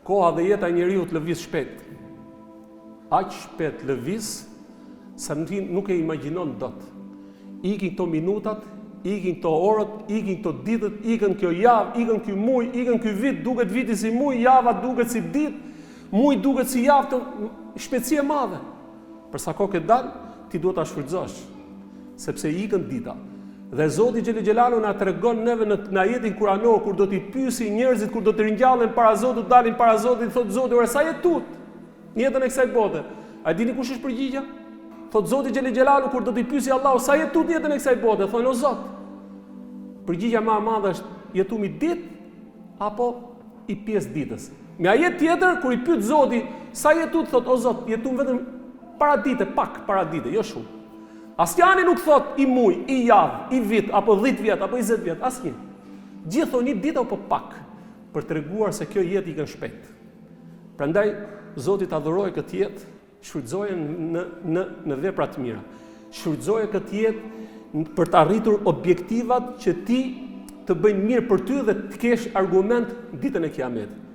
Koha dhe jeta e njeriu të lëviz shpejt. Aq shpejt lëviz sa nuk e imagjinon dot. Ikin këto minutat, ikin këto orët, ikin këto ditët, ikën kjo javë, ikën ky muaj, ikën ky vit, duket viti si muaj, java duket si ditë, muaj duket si javë, të shpejtësi e madhe. Për sa kohë ke dal, ti duhet ta shfrytëzosh, sepse ikën dita. Dhe Zoti Xhelel Xhelalu na tregon neve në ajetin kuranor kur do t'i pyesi njerëzit, kur do të ringjallen para Zotit, dalin para Zotit, thotë Zoti, "Ora sa jetut në jetën e kësaj bote?" A dini kush është përgjigja? Thotë Zoti Xhelel Xhelalu kur do t'i pyesi Allahu, "Sa jetut në jetën e kësaj bote?" Thonë, "O Zot." Përgjigja më e madhe është, "Jetumi ditë apo i pjesë ditës?" Me ajet tjetër kur i pyet Zoti, "Sa jetut?" Thotë, "O Zot, jetum vetëm para dite, pak para dite, jo shumë." Asnjëri nuk thot i muaj, i javë, i vit, apo 10 vjet, apo 20 vjet, asnjë. Gjithë thonë ditë apo pak, për treguar se kjo jetë ikën shpejt. Prandaj Zoti ta adhuroj këtë jetë, shfrytëzoje në vepra të mira. Shfrytëzoje këtë jetë për të arritur objektivat që ti të bëjnë mirë për ty dhe të kesh argument ditën e Kiametit.